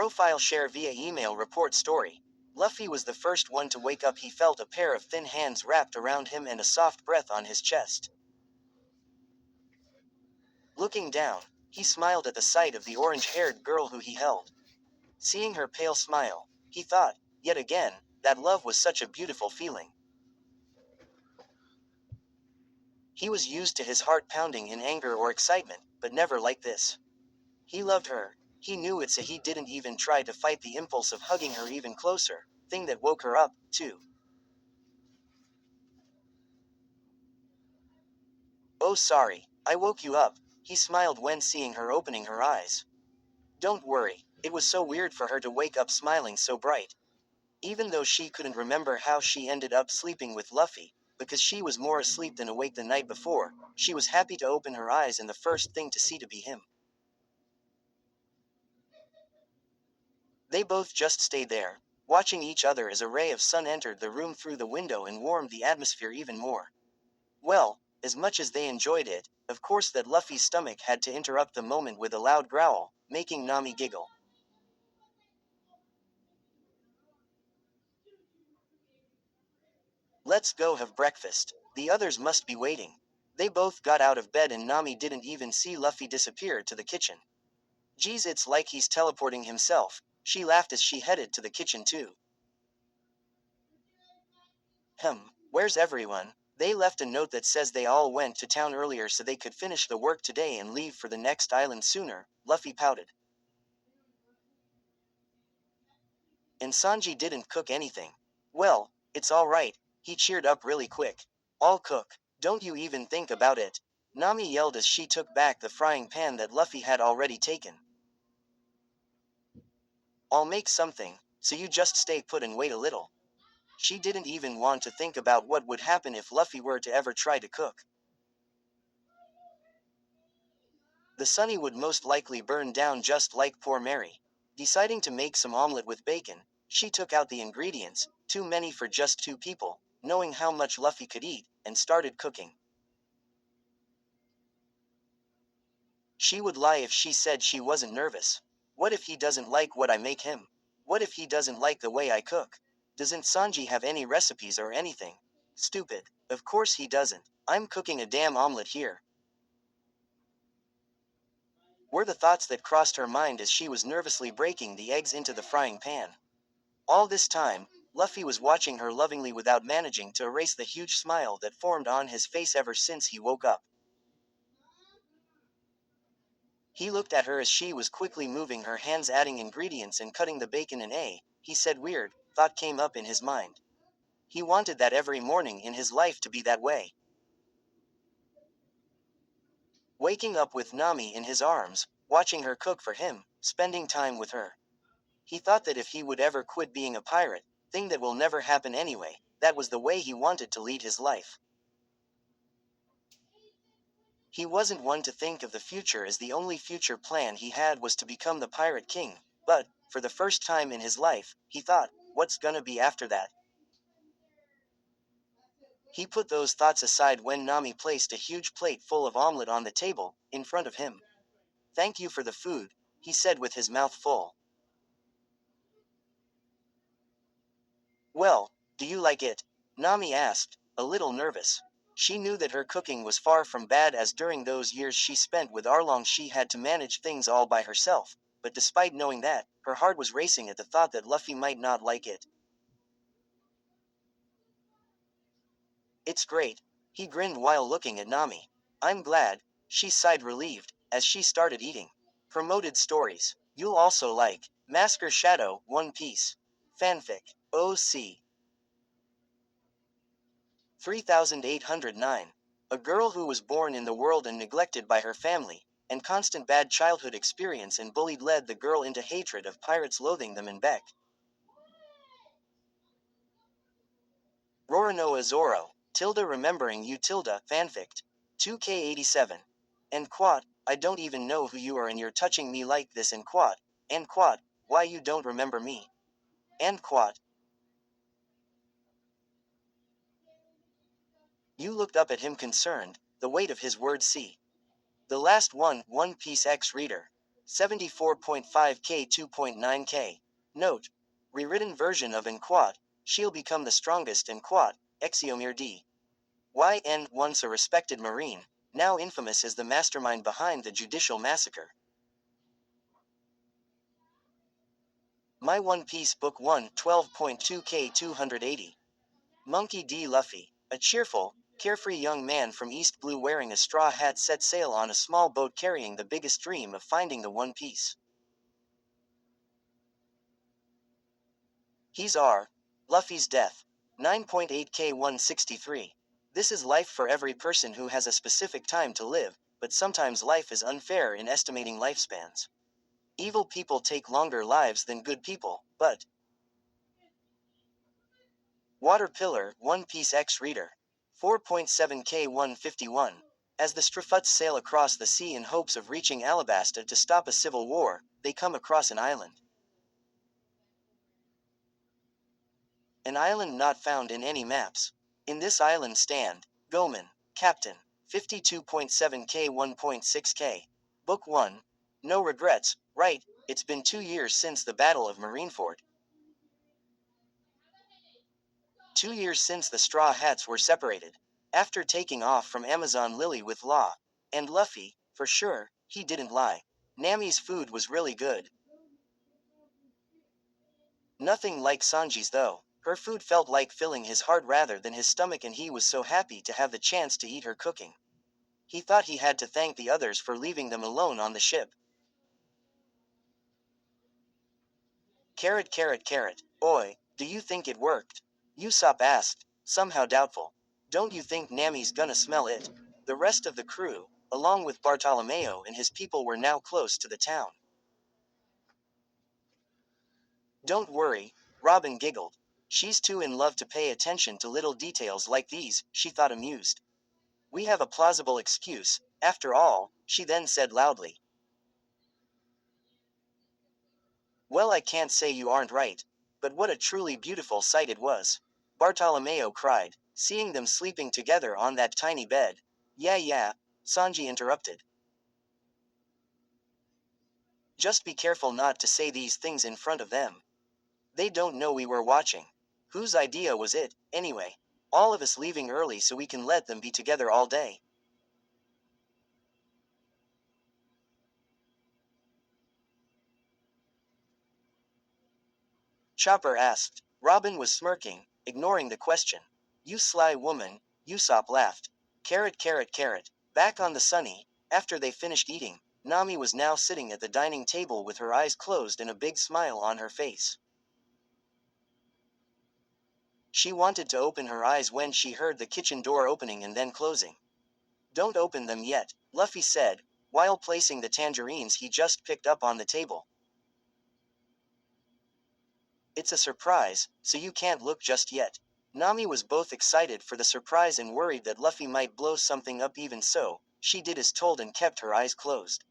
Profile share via email report story. Luffy was the first one to wake up. He felt a pair of thin hands wrapped around him and a soft breath on his chest. Looking down, he smiled at the sight of the orange-haired girl who he held. Seeing her pale smile, he thought, yet again, that love was such a beautiful feeling. He was used to his heart pounding in anger or excitement, but never like this. He loved her. He knew it, so he didn't even try to fight the impulse of hugging her even closer, thing that woke her up, too. Oh, sorry, I woke you up, he smiled when seeing her opening her eyes. Don't worry, it was so weird for her to wake up smiling so bright. Even though she couldn't remember how she ended up sleeping with Luffy, because she was more asleep than awake the night before, she was happy to open her eyes and the first thing to see to be him. They both just stayed there, watching each other as a ray of sun entered the room through the window and warmed the atmosphere even more. Well, as much as they enjoyed it, of course that Luffy's stomach had to interrupt the moment with a loud growl, making Nami giggle. Let's go have breakfast. The others must be waiting. They both got out of bed and Nami didn't even see Luffy disappear to the kitchen. Geez, it's like he's teleporting himself. She laughed as she headed to the kitchen too. Where's everyone? They left a note that says they all went to town earlier so they could finish the work today and leave for the next island sooner, Luffy pouted. And Sanji didn't cook anything. Well, it's all right, he cheered up really quick. I'll cook. Don't you even think about it. Nami yelled as she took back the frying pan that Luffy had already taken. I'll make something, so you just stay put and wait a little. She didn't even want to think about what would happen if Luffy were to ever try to cook. The sunny would most likely burn down just like poor Mary. Deciding to make some omelet with bacon, she took out the ingredients, too many for just two people, knowing how much Luffy could eat, and started cooking. She would lie if she said she wasn't nervous. What if he doesn't like what I make him? What if he doesn't like the way I cook? Doesn't Sanji have any recipes or anything? Stupid. Of course he doesn't. I'm cooking a damn omelet here, were the thoughts that crossed her mind as she was nervously breaking the eggs into the frying pan. All this time, Luffy was watching her lovingly without managing to erase the huge smile that formed on his face ever since he woke up. He looked at her as she was quickly moving her hands adding ingredients and cutting the bacon in a, he said weird, thought came up in his mind. He wanted that every morning in his life to be that way. Waking up with Nami in his arms, watching her cook for him, spending time with her. He thought that if he would ever quit being a pirate, thing that will never happen anyway, that was the way he wanted to lead his life. He wasn't one to think of the future as the only future plan he had was to become the Pirate King, but, for the first time in his life, he thought, what's gonna be after that? He put those thoughts aside when Nami placed a huge plate full of omelet on the table, in front of him. Thank you for the food, he said with his mouth full. Well, do you like it? Nami asked, a little nervous. She knew that her cooking was far from bad as during those years she spent with Arlong she had to manage things all by herself, but despite knowing that, her heart was racing at the thought that Luffy might not like it. It's great. He grinned while looking at Nami. I'm glad, she sighed relieved, as she started eating. Promoted stories. You'll also like Masker Shadow, One Piece. Fanfic. OC. 3809. A girl who was born in the world and neglected by her family, and constant bad childhood experience and bullied led the girl into hatred of pirates loathing them in Beck. Roronoa Zoro, tilde remembering you tilde, fanfict. 2K87. And quad, I don't even know who you are and you're touching me like this and quad, why you don't remember me? And quad. You looked up at him concerned, the weight of his words see. The last one, One Piece X reader. 74.5k 2.9k. Note: rewritten version of in quad, she'll become the strongest in quad, Exiomir D. YN, once a respected Marine, now infamous as the mastermind behind the judicial massacre. My One Piece Book 1 12.2k 280. Monkey D. Luffy, a cheerful, carefree young man from East Blue wearing a straw hat, set sail on a small boat carrying the biggest dream of finding the One Piece. He's R. Luffy's death. 9.8k 163. This is life for every person who has a specific time to live, but sometimes life is unfair in estimating lifespans. Evil people take longer lives than good people, but Water Pillar, One Piece X Reader. 4.7k 151. As the Strafuts sail across the sea in hopes of reaching Alabasta to stop a civil war, they come across an island. An island not found in any maps. In this island stand Gomen, Captain. 52.7k 1.6k. Book 1. No regrets, right? It's been 2 years since the Battle of Marineford. 2 years since the Straw Hats were separated. After taking off from Amazon Lily with Law. And Luffy, for sure, he didn't lie. Nami's food was really good. Nothing like Sanji's though. Her food felt like filling his heart rather than his stomach, and he was so happy to have the chance to eat her cooking. He thought he had to thank the others for leaving them alone on the ship. Carrot, carrot, carrot. Oi, do you think it worked? Usopp asked, somehow doubtful. Don't you think Nami's gonna smell it? The rest of the crew, along with Bartolomeo and his people, were now close to the town. Don't worry, Robin giggled. She's too in love to pay attention to little details like these, she thought, amused. We have a plausible excuse, after all, she then said loudly. Well, I can't say you aren't right, but what a truly beautiful sight it was. Bartolomeo cried, seeing them sleeping together on that tiny bed. Yeah, Sanji interrupted. Just be careful not to say these things in front of them. They don't know we were watching. Whose idea was it, anyway? All of us leaving early so we can let them be together all day. Chopper asked. Robin was smirking, ignoring the question. You sly woman, Usopp laughed. Carrot, carrot, carrot. Back on the Sunny, after they finished eating, Nami was now sitting at the dining table with her eyes closed and a big smile on her face. She wanted to open her eyes when she heard the kitchen door opening and then closing. Don't open them yet, Luffy said, while placing the tangerines he just picked up on the table. It's a surprise, so you can't look just yet. Nami was both excited for the surprise and worried that Luffy might blow something up. Even so, she did as told and kept her eyes closed.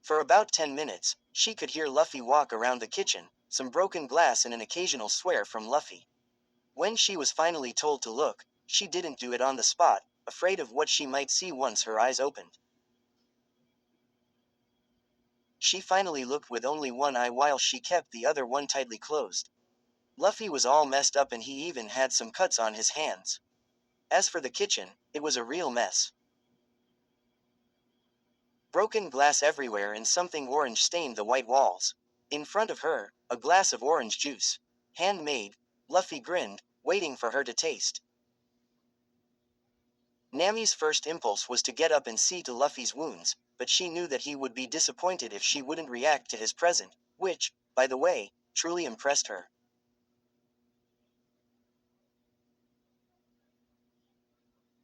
For about 10 minutes, she could hear Luffy walk around the kitchen, some broken glass and an occasional swear from Luffy. When she was finally told to look, she didn't do it on the spot, afraid of what she might see once her eyes opened. She finally looked with only one eye while she kept the other one tightly closed. Luffy was all messed up and he even had some cuts on his hands. As for the kitchen, it was a real mess. Broken glass everywhere and something orange stained the white walls. In front of her, a glass of orange juice. Handmade, Luffy grinned, waiting for her to taste. Nami's first impulse was to get up and see to Luffy's wounds, but she knew that he would be disappointed if she wouldn't react to his present, which, by the way, truly impressed her.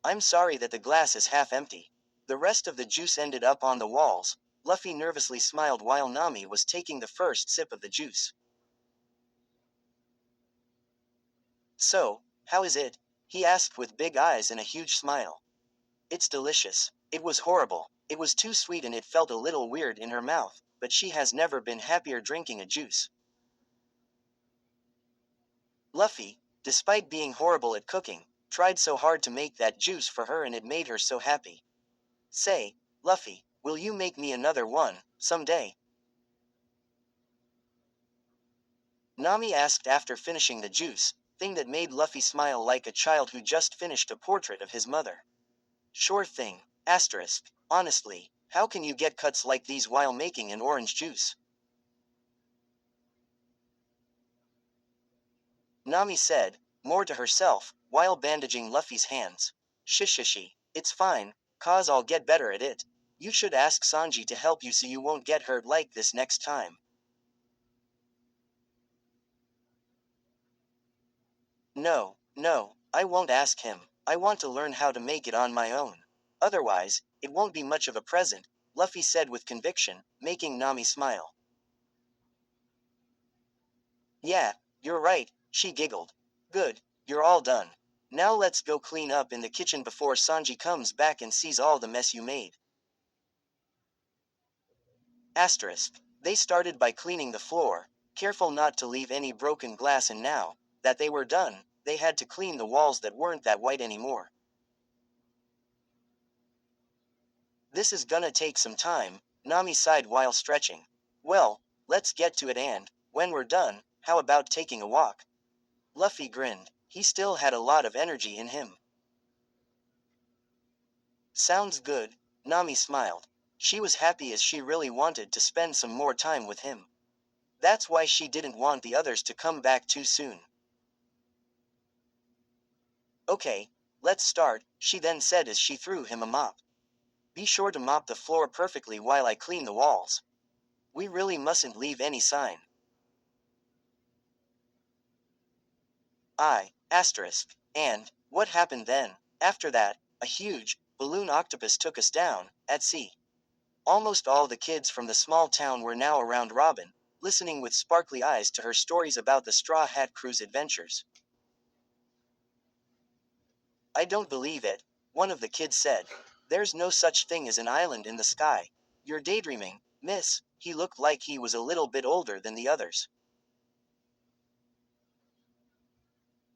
I'm sorry that the glass is half empty. The rest of the juice ended up on the walls. Luffy nervously smiled while Nami was taking the first sip of the juice. So, how is it? He asked with big eyes and a huge smile. It's delicious. It was horrible. It was too sweet and it felt a little weird in her mouth, but she has never been happier drinking a juice. Luffy, despite being horrible at cooking, tried so hard to make that juice for her and it made her so happy. Say, Luffy, Will you make me another one, someday? Nami asked after finishing the juice, thing that made Luffy smile like a child who just finished a portrait of his mother. Sure thing. Asterisk. Honestly, how can you get cuts like these while making an orange juice? Nami said, more to herself, while bandaging Luffy's hands. Shishishi. It's fine, cause I'll get better at it. You should ask Sanji to help you so you won't get hurt like this next time. No, no, I won't ask him. I want to learn how to make it on my own. Otherwise, it won't be much of a present, Luffy said with conviction, making Nami smile. Yeah, you're right, she giggled. Good, you're all done. Now let's go clean up in the kitchen before Sanji comes back and sees all the mess you made. Asterisk. They started by cleaning the floor, careful not to leave any broken glass, and now that they were done, they had to clean the walls that weren't that white anymore. This is gonna take some time, Nami sighed while stretching. Well, let's get to it, and when we're done, how about taking a walk? Luffy grinned. He still had a lot of energy in him. Sounds good, Nami smiled. She was happy as she really wanted to spend some more time with him. That's why she didn't want the others to come back too soon. Okay, let's start, she then said as she threw him a mop. Be sure to mop the floor perfectly while I clean the walls. We really mustn't leave any sign. Asterisk. And what happened then? After that, a huge balloon octopus took us down at sea. Almost all the kids from the small town were now around Robin, listening with sparkly eyes to her stories about the Straw Hat Crew's adventures. I don't believe it, one of the kids said. There's no such thing as an island in the sky. You're daydreaming, miss. He looked like he was a little bit older than the others.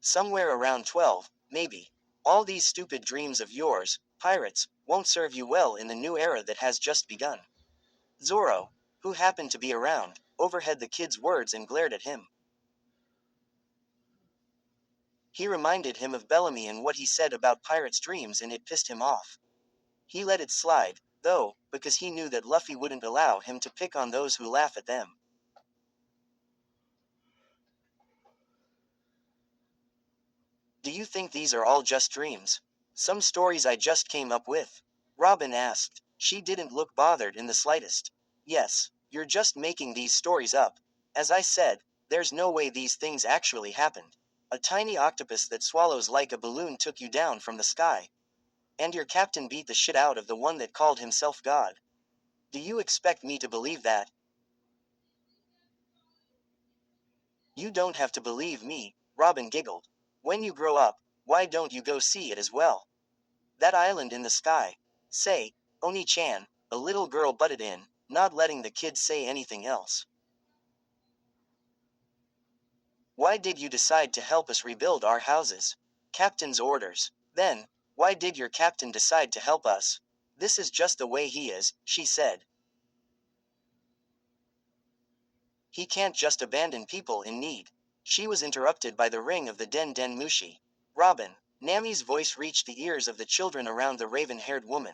Somewhere around 12, maybe. All these stupid dreams of yours, pirates, won't serve you well in the new era that has just begun. Zoro, who happened to be around, overheard the kid's words and glared at him. He reminded him of Bellamy and what he said about pirates' dreams, and it pissed him off. He let it slide, though, because he knew that Luffy wouldn't allow him to pick on those who laugh at them. Do you think these are all just dreams? Some stories I just came up with? Robin asked. She didn't look bothered in the slightest. Yes, you're just making these stories up. As I said, there's no way these things actually happened. A tiny octopus that swallows like a balloon took you down from the sky. And your captain beat the shit out of the one that called himself God. Do you expect me to believe that? You don't have to believe me, Robin giggled. When you grow up, why don't you go see it as well? That island in the sky. Say, Oni-chan, a little girl butted in, not letting the kid say anything else. Why did you decide to help us rebuild our houses? Captain's orders. Then, why did your captain decide to help us? This is just the way he is, she said. He can't just abandon people in need. She was interrupted by the ring of the Den Den Mushi. Robin. Nami's voice reached the ears of the children around the raven-haired woman.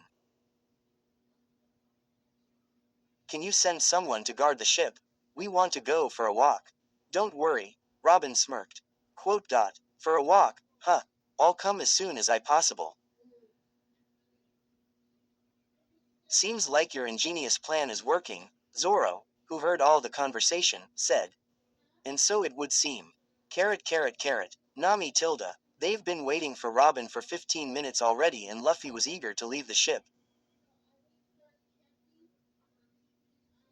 Can you send someone to guard the ship? We want to go for a walk. Don't worry, Robin smirked. For a walk, huh? I'll come as soon as I possible. Seems like your ingenious plan is working, Zoro, who heard all the conversation, said. And so it would seem. Carrot carrot carrot, Nami tilde. They've been waiting for Robin for 15 minutes already, and Luffy was eager to leave the ship.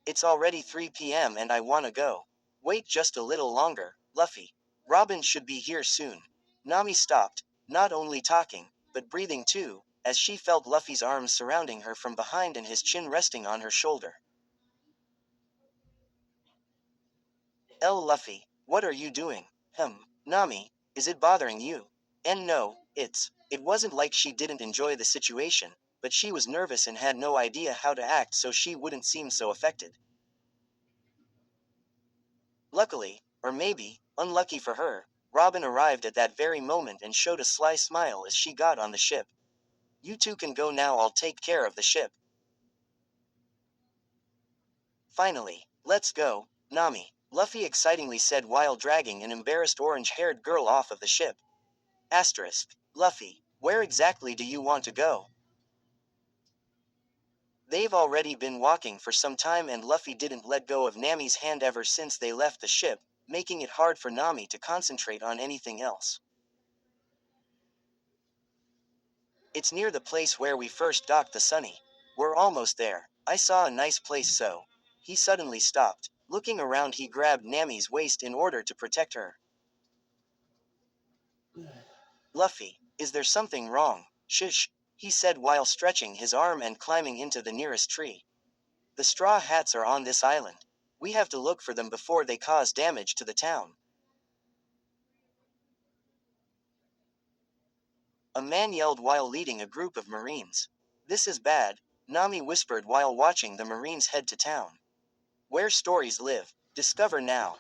It's already 3 p.m. and I wanna go. Wait just a little longer, Luffy. Robin should be here soon. Nami stopped, not only talking, but breathing too, as she felt Luffy's arms surrounding her from behind and his chin resting on her shoulder. Luffy, what are you doing? Nami, is it bothering you? And no, it wasn't like she didn't enjoy the situation, but she was nervous and had no idea how to act so she wouldn't seem so affected. Luckily, or maybe, unlucky for her, Robin arrived at that very moment and showed a sly smile as she got on the ship. "You two can go now, I'll take care of the ship." "Finally, let's go, Nami," Luffy excitingly said while dragging an embarrassed orange-haired girl off of the ship. Luffy, where exactly do you want to go? They've already been walking for some time and Luffy didn't let go of Nami's hand ever since they left the ship, making it hard for Nami to concentrate on anything else. "It's near the place where we first docked the Sunny. We're almost there. I saw a nice place so." He suddenly stopped. Looking around, he grabbed Nami's waist in order to protect her. "Luffy, is there something wrong?" "Shush," he said while stretching his arm and climbing into the nearest tree. "The Straw Hats are on this island. We have to look for them before they cause damage to the town." A man yelled while leading a group of Marines. "This is bad," Nami whispered while watching the Marines head to town. Where stories live. Discover now.